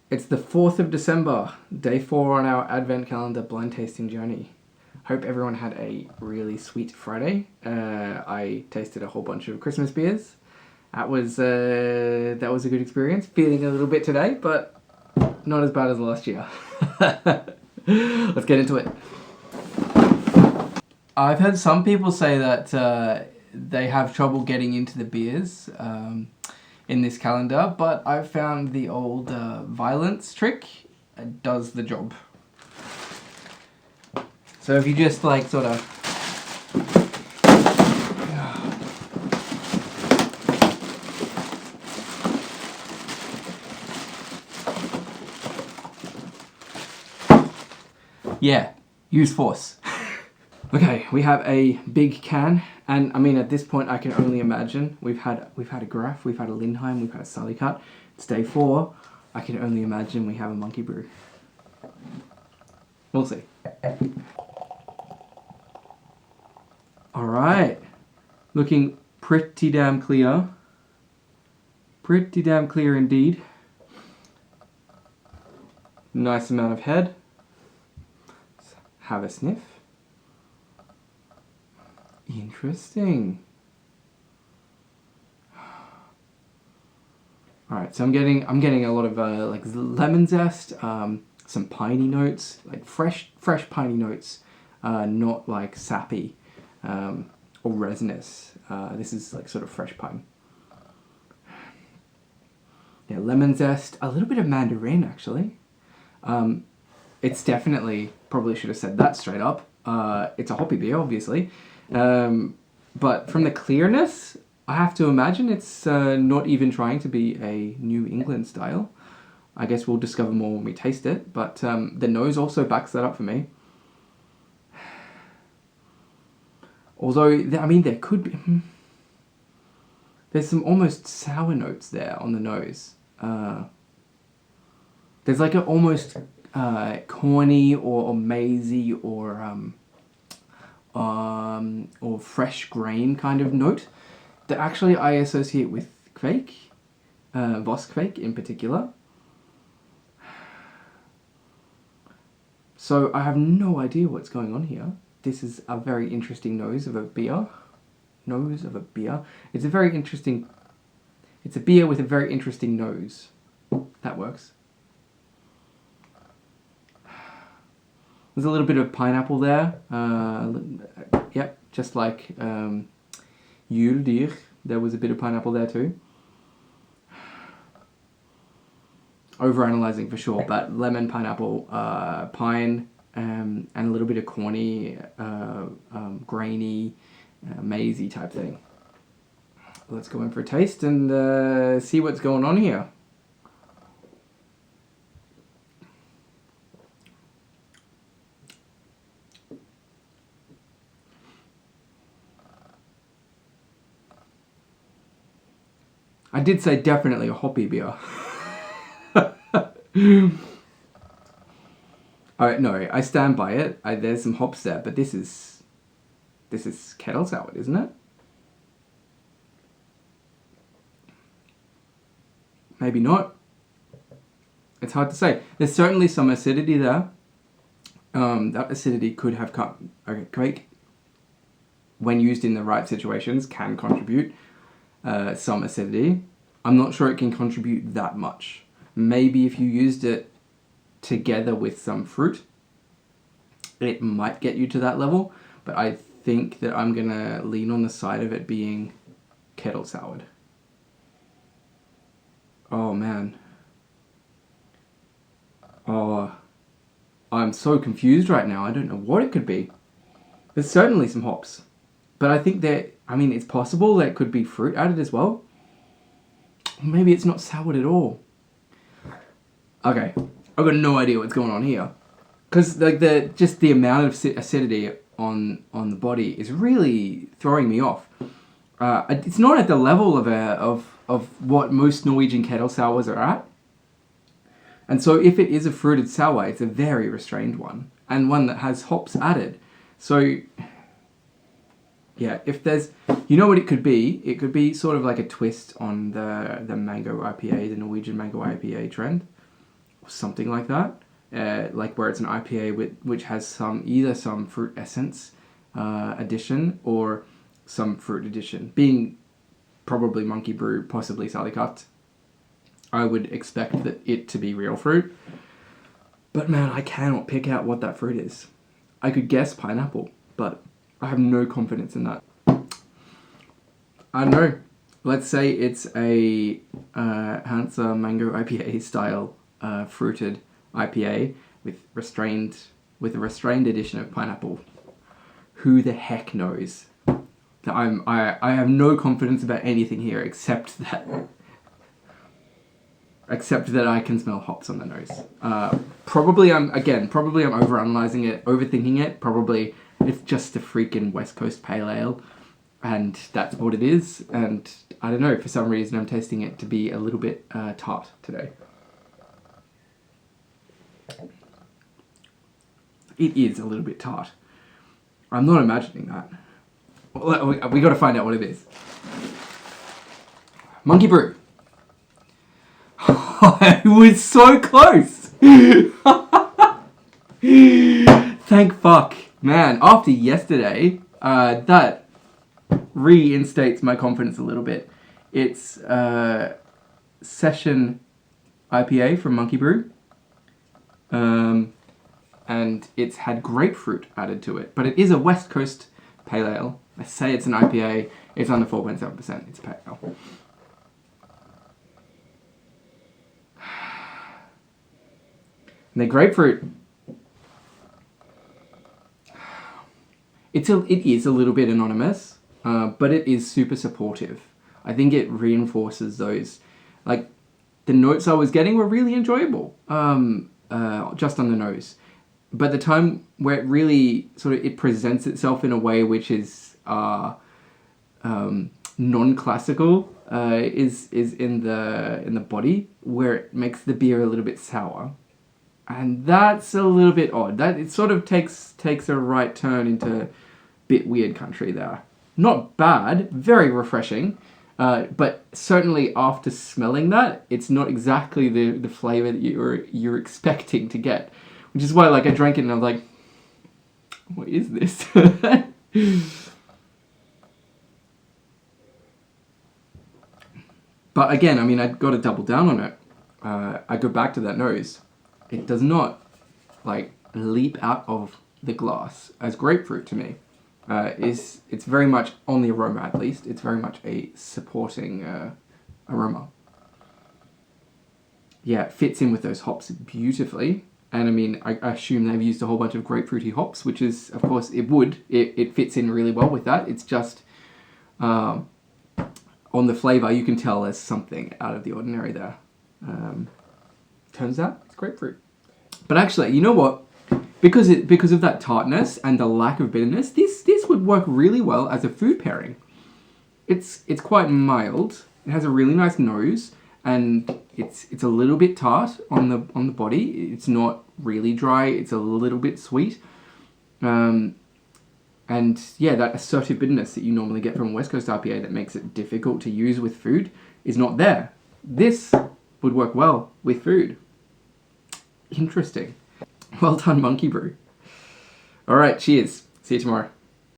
It's the 4th of December, day 4 on our Advent calendar blind tasting journey. Hope everyone had a really sweet Friday. I tasted a whole bunch of Christmas beers. That was a good experience. Feeling a little bit today, but not as bad as last year. Let's get into it. I've heard some people say that they have trouble getting into the beers in this calendar, but I've found the old violence trick does the job. So if you just like sort of use force. Okay, we have a big can, and I mean at this point I can only imagine we've had a Graf, we've had a Lindheim, we've had a Sally Cut. It's day 4. I can only imagine we have a Monkey Brew. We'll see. All right, looking pretty damn clear. Pretty damn clear indeed. Nice amount of head. Let's have a sniff. Interesting. All right, so I'm getting a lot of like lemon zest, some piney notes, like fresh piney notes, not like sappy or resinous. This is like sort of fresh pine. Yeah, lemon zest, a little bit of mandarin actually. It's definitely, probably should have said that straight up. It's a hoppy beer, obviously. But from the clearness, I have to imagine it's not even trying to be a New England style. I guess we'll discover more when we taste it, but the nose also backs that up for me. Although, I mean, there could be... There's some almost sour notes there on the nose. There's like an almost corny or mazy or fresh grain kind of note that actually I associate with Kvake, Voss Kvake in particular. So I have no idea what's going on here. This is a very interesting nose of a beer. Nose of a beer. It's a beer with a very interesting nose. That works. There's a little bit of pineapple there. Yep, just like Juldir. There was a bit of pineapple there too. Overanalyzing for sure, but lemon, pineapple, pine, and a little bit of corny, grainy, mazy type thing. Let's go in for a taste and see what's going on here. I did say definitely a hoppy beer. Alright, no, I stand by it. There's some hops there, but this is kettle sour, isn't it? Maybe not. It's hard to say. There's certainly some acidity there. That acidity could have come... Okay, Kvake, when used in the right situations, can contribute some acidity. I'm not sure it can contribute that much. Maybe if you used it together with some fruit, it might get you to that level, but I think that I'm gonna lean on the side of it being kettle soured. Oh man. Oh, I'm so confused right now. I don't know what it could be. There's certainly some hops, but I think it's possible there could be fruit added as well. Maybe it's not soured at all. Okay, I've got no idea what's going on here, because like the amount of acidity on the body is really throwing me off. It's not at the level of what most Norwegian kettle sours are at, and so if it is a fruited sour, it's a very restrained one and one that has hops added. So yeah, if there's, you know what it could be? It could be sort of like a twist on the mango IPA, the Norwegian mango IPA trend, something like that. Like where it's an IPA which has either some fruit essence addition or some fruit addition. Being probably Monkey Brew, possibly Salicut, I would expect it to be real fruit. But man, I cannot pick out what that fruit is. I could guess pineapple, but I have no confidence in that. I don't know. Let's say it's a Hansa Mango IPA style fruited IPA with a restrained addition of pineapple. Who the heck knows? I have no confidence about anything here except that I can smell hops on the nose. Probably I'm overanalyzing it, overthinking it. Probably it's just a freaking West Coast Pale Ale, and that's what it is. And I don't know, for some reason I'm tasting it to be a little bit tart today. It is a little bit tart. I'm not imagining that. We got to find out what it is. Monkey Brew. I was so close. Thank fuck. Man, after yesterday, that reinstates my confidence a little bit. It's Session IPA from Monkey Brew. And it's had grapefruit added to it. But it is a West Coast Pale Ale. I say it's an IPA. It's under 4.7%. It's Pale Ale. And the grapefruit, it is a little bit anonymous, but it is super supportive. I think it reinforces those, like, the notes I was getting were really enjoyable, just on the nose. But the time where it really it presents itself in a way which is non-classical is in the body, where it makes the beer a little bit sour. And that's a little bit odd. That it sort of takes a right turn into a bit weird country there. Not bad, very refreshing, but certainly after smelling that, it's not exactly the flavor that you're expecting to get. Which is why, like, I drank it and I was like, what is this? But again, I mean, I've got to double down on it. I go back to that nose. It does not, like, leap out of the glass as grapefruit to me. It's very much, on the aroma at least, it's very much a supporting aroma. Yeah, it fits in with those hops beautifully. And I mean, I assume they've used a whole bunch of grapefruity hops, which is, of course, it fits in really well with that. It's just, on the flavour, you can tell there's something out of the ordinary there. Turns out, it's grapefruit. But actually, you know what? Because of that tartness and the lack of bitterness, this would work really well as a food pairing. It's quite mild. It has a really nice nose. And it's a little bit tart on the body. It's not really dry. It's a little bit sweet. And yeah, that assertive bitterness that you normally get from West Coast IPA that makes it difficult to use with food is not there. This would work well with food. Interesting. Well done, Monkey Brew. All right, cheers. See you tomorrow.